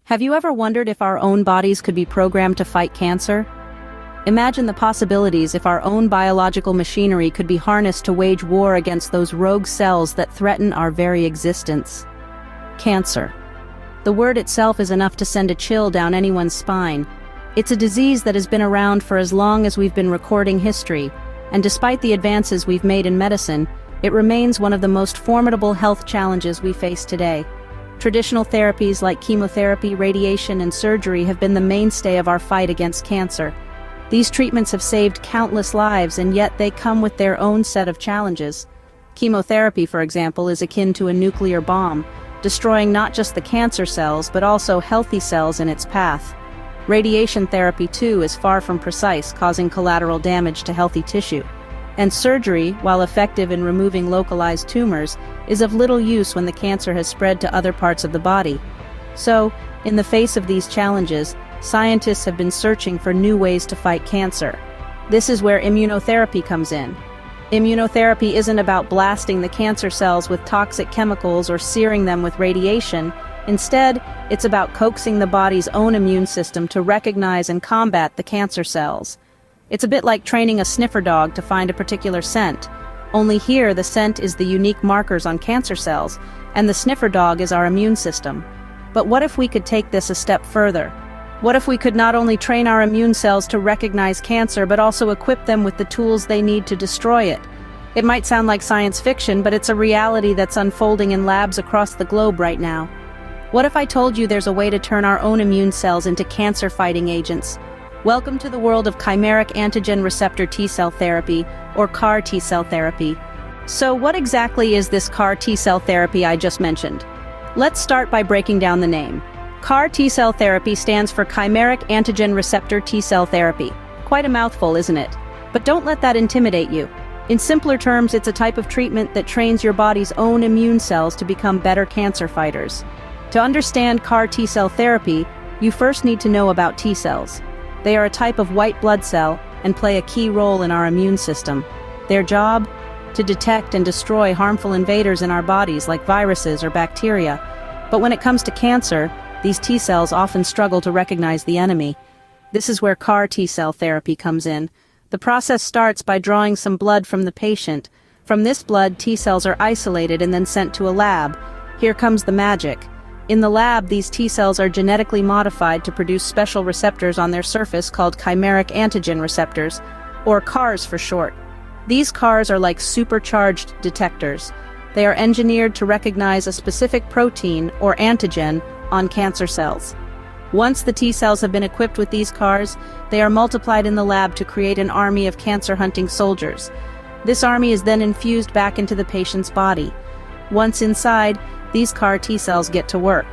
Have you ever wondered if our own bodies could be programmed to fight cancer? Imagine the possibilities if our own biological machinery could be harnessed to wage war against those rogue cells that threaten our very existence. Cancer. The word itself is enough to send a chill down anyone's spine. It's a disease that has been around for as long as we've been recording history, and despite the advances we've made in medicine, it remains one of the most formidable health challenges we face today. Traditional therapies like chemotherapy, radiation, and surgery have been the mainstay of our fight against cancer. These treatments have saved countless lives, and yet they come with their own set of challenges. Chemotherapy, for example, is akin to a nuclear bomb, destroying not just the cancer cells but also healthy cells in its path. Radiation therapy, too, is far from precise, causing collateral damage to healthy tissue. And surgery, while effective in removing localized tumors, is of little use when the cancer has spread to other parts of the body. So, in the face of these challenges, scientists have been searching for new ways to fight cancer. This is where immunotherapy comes in. Immunotherapy isn't about blasting the cancer cells with toxic chemicals or searing them with radiation. Instead, it's about coaxing the body's own immune system to recognize and combat the cancer cells. It's a bit like training a sniffer dog to find a particular scent. Only here, the scent is the unique markers on cancer cells, and the sniffer dog is our immune system. But what if we could take this a step further? What if we could not only train our immune cells to recognize cancer, but also equip them with the tools they need to destroy it? It might sound like science fiction, but it's a reality that's unfolding in labs across the globe right now. What if I told you there's a way to turn our own immune cells into cancer-fighting agents? Welcome to the world of Chimeric Antigen Receptor T-cell therapy, or CAR T-cell therapy. So what exactly is this CAR T-cell therapy I just mentioned? Let's start by breaking down the name. CAR T-cell therapy stands for Chimeric Antigen Receptor T-cell therapy. Quite a mouthful, isn't it? But don't let that intimidate you. In simpler terms, it's a type of treatment that trains your body's own immune cells to become better cancer fighters. To understand CAR T-cell therapy, you first need to know about T-cells. They are a type of white blood cell and play a key role in our immune system. Their job? To detect and destroy harmful invaders in our bodies like viruses or bacteria. But when it comes to cancer, these T-cells often struggle to recognize the enemy. This is where CAR T-cell therapy comes in. The process starts by drawing some blood from the patient. From this blood, T-cells are isolated and then sent to a lab. Here comes the magic. In the lab, these T-cells are genetically modified to produce special receptors on their surface called chimeric antigen receptors, or CARs for short. These CARs are like supercharged detectors. They are engineered to recognize a specific protein, or antigen, on cancer cells. Once the T-cells have been equipped with these CARs, they are multiplied in the lab to create an army of cancer-hunting soldiers. This army is then infused back into the patient's body. Once inside, these CAR T-cells get to work.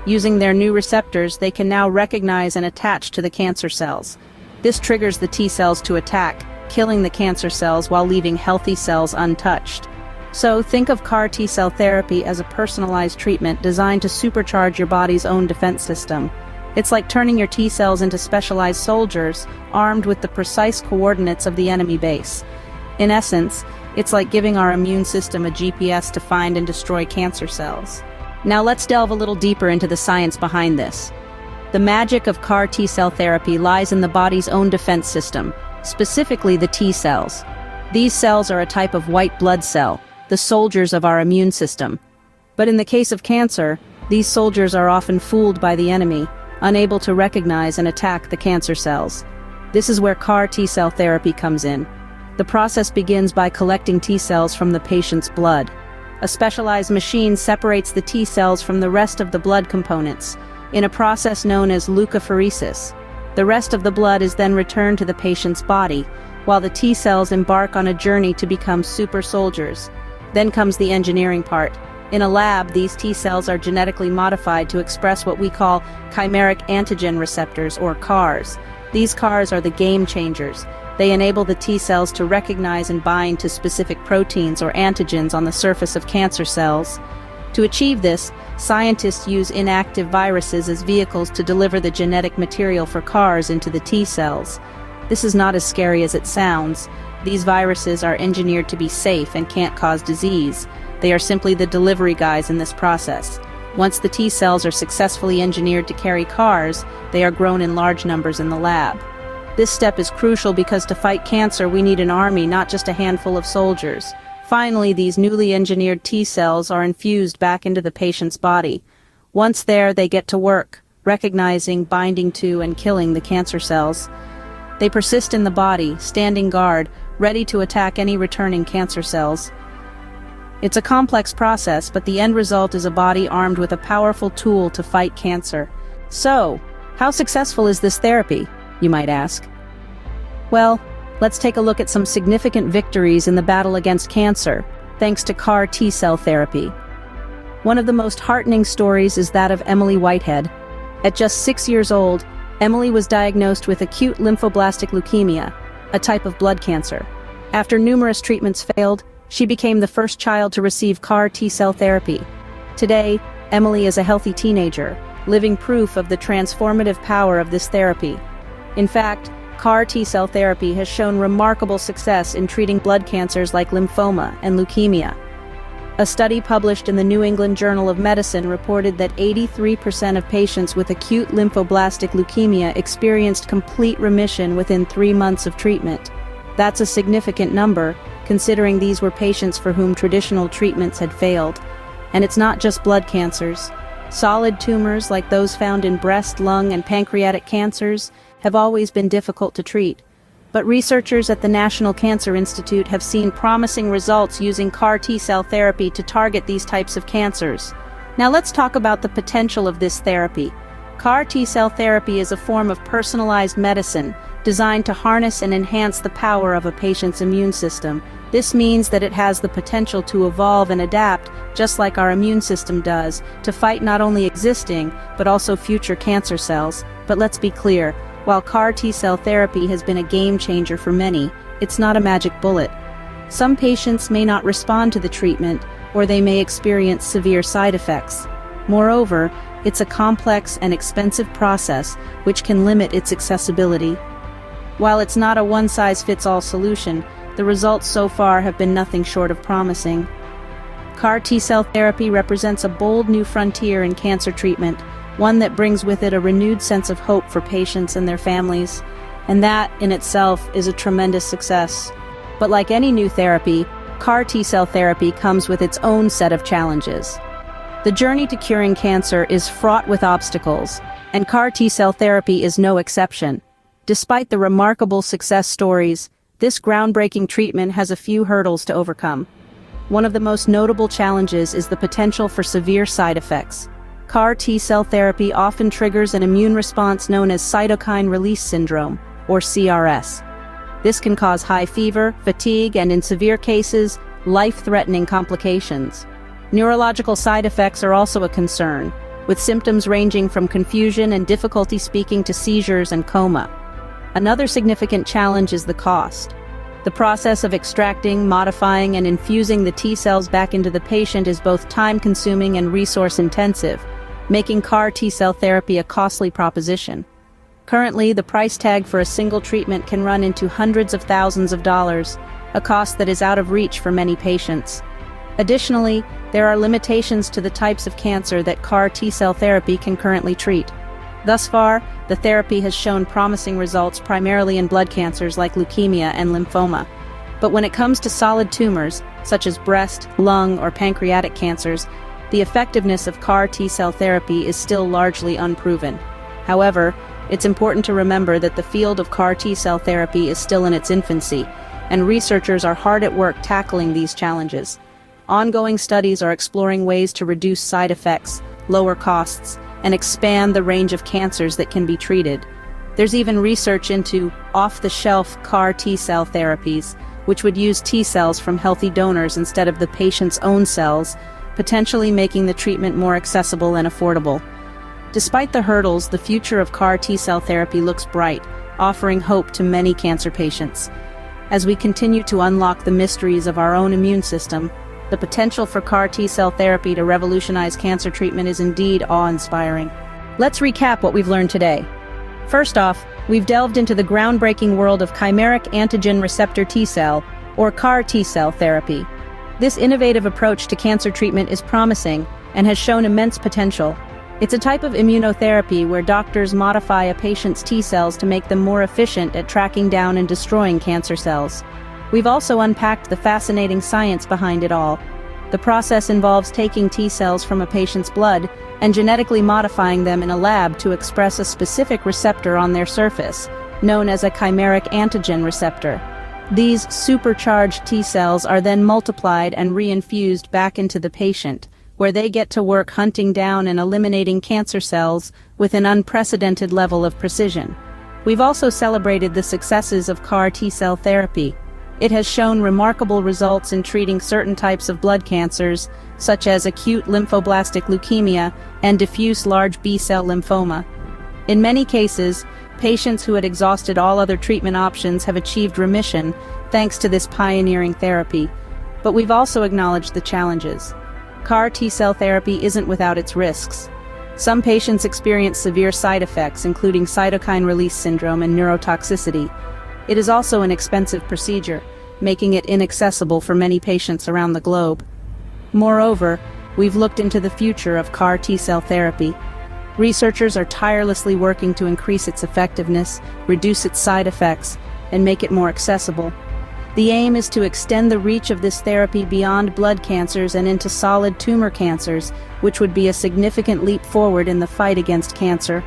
Using their new receptors, they can now recognize and attach to the cancer cells. This triggers the T-cells to attack, killing the cancer cells while leaving healthy cells untouched. So think of CAR T-cell therapy as a personalized treatment designed to supercharge your body's own defense system. It's like turning your T-cells into specialized soldiers, armed with the precise coordinates of the enemy base. In essence, it's like giving our immune system a GPS to find and destroy cancer cells. Now let's delve a little deeper into the science behind this. The magic of CAR T-cell therapy lies in the body's own defense system, specifically the T-cells. These cells are a type of white blood cell, the soldiers of our immune system. But in the case of cancer, these soldiers are often fooled by the enemy, unable to recognize and attack the cancer cells. This is where CAR T-cell therapy comes in. The process begins by collecting T-cells from the patient's blood. A specialized machine separates the T-cells from the rest of the blood components, in a process known as leukapheresis. The rest of the blood is then returned to the patient's body, while the T-cells embark on a journey to become super soldiers. Then comes the engineering part. In a lab, these T-cells are genetically modified to express what we call chimeric antigen receptors, or CARs. These CARs are the game changers. They enable the T-cells to recognize and bind to specific proteins or antigens on the surface of cancer cells. To achieve this, scientists use inactive viruses as vehicles to deliver the genetic material for CARs into the T-cells. This is not as scary as it sounds. These viruses are engineered to be safe and can't cause disease. They are simply the delivery guys in this process. Once the T-cells are successfully engineered to carry CARs, they are grown in large numbers in the lab. This step is crucial because to fight cancer we need an army, not just a handful of soldiers. Finally, these newly engineered T-cells are infused back into the patient's body. Once there, they get to work, recognizing, binding to, and killing the cancer cells. They persist in the body, standing guard, ready to attack any returning cancer cells. It's a complex process, but the end result is a body armed with a powerful tool to fight cancer. So, how successful is this therapy, you might ask? Well, let's take a look at some significant victories in the battle against cancer, thanks to CAR T-cell therapy. One of the most heartening stories is that of Emily Whitehead. At just 6 years old, Emily was diagnosed with acute lymphoblastic leukemia, a type of blood cancer. After numerous treatments failed, she became the first child to receive CAR T-cell therapy. Today, Emily is a healthy teenager, living proof of the transformative power of this therapy. In fact, CAR T-cell therapy has shown remarkable success in treating blood cancers like lymphoma and leukemia. A study published in the New England Journal of Medicine reported that 83% of patients with acute lymphoblastic leukemia experienced complete remission within 3 months of treatment. That's a significant number, considering these were patients for whom traditional treatments had failed. And it's not just blood cancers. Solid tumors like those found in breast, lung, and pancreatic cancers have always been difficult to treat. But researchers at the National Cancer Institute have seen promising results using CAR T-cell therapy to target these types of cancers. Now let's talk about the potential of this therapy. CAR T-cell therapy is a form of personalized medicine designed to harness and enhance the power of a patient's immune system. This means that it has the potential to evolve and adapt, just like our immune system does, to fight not only existing, but also future cancer cells. But let's be clear, while CAR T-cell therapy has been a game changer for many, it's not a magic bullet. Some patients may not respond to the treatment, or they may experience severe side effects. Moreover, it's a complex and expensive process, which can limit its accessibility. While it's not a one-size-fits-all solution, the results so far have been nothing short of promising. CAR T-cell therapy represents a bold new frontier in cancer treatment, one that brings with it a renewed sense of hope for patients and their families, and that, in itself, is a tremendous success. But like any new therapy, CAR T-cell therapy comes with its own set of challenges. The journey to curing cancer is fraught with obstacles, and CAR T-cell therapy is no exception. Despite the remarkable success stories, this groundbreaking treatment has a few hurdles to overcome. One of the most notable challenges is the potential for severe side effects. CAR T-cell therapy often triggers an immune response known as cytokine release syndrome, or CRS. This can cause high fever, fatigue, and in severe cases, life-threatening complications. Neurological side effects are also a concern, with symptoms ranging from confusion and difficulty speaking to seizures and coma. Another significant challenge is the cost. The process of extracting, modifying, and infusing the T-cells back into the patient is both time-consuming and resource-intensive, making CAR T-cell therapy a costly proposition. Currently, the price tag for a single treatment can run into hundreds of thousands of dollars, a cost that is out of reach for many patients. Additionally, there are limitations to the types of cancer that CAR T-cell therapy can currently treat. Thus far, the therapy has shown promising results primarily in blood cancers like leukemia and lymphoma. But when it comes to solid tumors, such as breast, lung, or pancreatic cancers, the effectiveness of CAR T-cell therapy is still largely unproven. However, it's important to remember that the field of CAR T-cell therapy is still in its infancy, and researchers are hard at work tackling these challenges. Ongoing studies are exploring ways to reduce side effects, lower costs, and expand the range of cancers that can be treated. There's even research into off-the-shelf CAR T-cell therapies, which would use T-cells from healthy donors instead of the patient's own cells, potentially making the treatment more accessible and affordable. Despite the hurdles, the future of CAR T-cell therapy looks bright, offering hope to many cancer patients. As we continue to unlock the mysteries of our own immune system, the potential for CAR T-cell therapy to revolutionize cancer treatment is indeed awe-inspiring. Let's recap what we've learned today. First off, we've delved into the groundbreaking world of Chimeric Antigen Receptor T-cell, or CAR T-cell therapy. This innovative approach to cancer treatment is promising, and has shown immense potential. It's a type of immunotherapy where doctors modify a patient's T-cells to make them more efficient at tracking down and destroying cancer cells. We've also unpacked the fascinating science behind it all. The process involves taking T-cells from a patient's blood and genetically modifying them in a lab to express a specific receptor on their surface, known as a chimeric antigen receptor. These supercharged T-cells are then multiplied and reinfused back into the patient, where they get to work hunting down and eliminating cancer cells with an unprecedented level of precision. We've also celebrated the successes of CAR T-cell therapy. It has shown remarkable results in treating certain types of blood cancers, such as acute lymphoblastic leukemia and diffuse large B-cell lymphoma. In many cases, patients who had exhausted all other treatment options have achieved remission thanks to this pioneering therapy. But we've also acknowledged the challenges. CAR T-cell therapy isn't without its risks. Some patients experience severe side effects, including cytokine release syndrome and neurotoxicity. It is also an expensive procedure, making it inaccessible for many patients around the globe. Moreover, we've looked into the future of CAR T-cell therapy. Researchers are tirelessly working to increase its effectiveness, reduce its side effects, and make it more accessible. The aim is to extend the reach of this therapy beyond blood cancers and into solid tumor cancers, which would be a significant leap forward in the fight against cancer.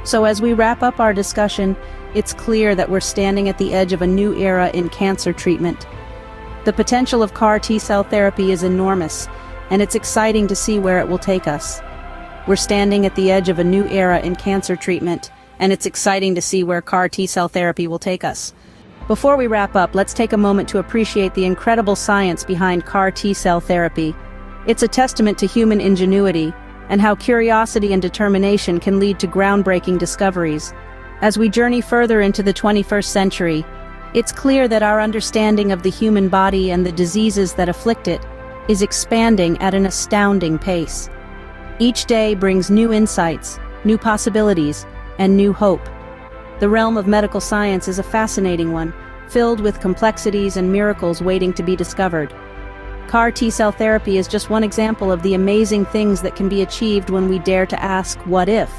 So as we wrap up our discussion, it's clear that we're standing at the edge of a new era in cancer treatment. The potential of CAR T-cell therapy is enormous, and it's exciting to see where it will take us. We're standing at the edge of a new era in cancer treatment, and it's exciting to see where CAR T-cell therapy will take us. Before we wrap up, let's take a moment to appreciate the incredible science behind CAR T-cell therapy. It's a testament to human ingenuity and how curiosity and determination can lead to groundbreaking discoveries. As we journey further into the 21st century, it's clear that our understanding of the human body and the diseases that afflict it is expanding at an astounding pace. Each day brings new insights, new possibilities, and new hope. The realm of medical science is a fascinating one, filled with complexities and miracles waiting to be discovered. CAR T-cell therapy is just one example of the amazing things that can be achieved when we dare to ask, what if?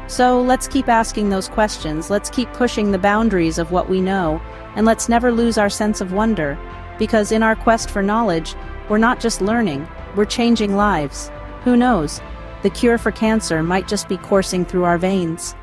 So let's keep asking those questions, let's keep pushing the boundaries of what we know, and let's never lose our sense of wonder, because in our quest for knowledge, we're not just learning, we're changing lives. Who knows? The cure for cancer might just be coursing through our veins.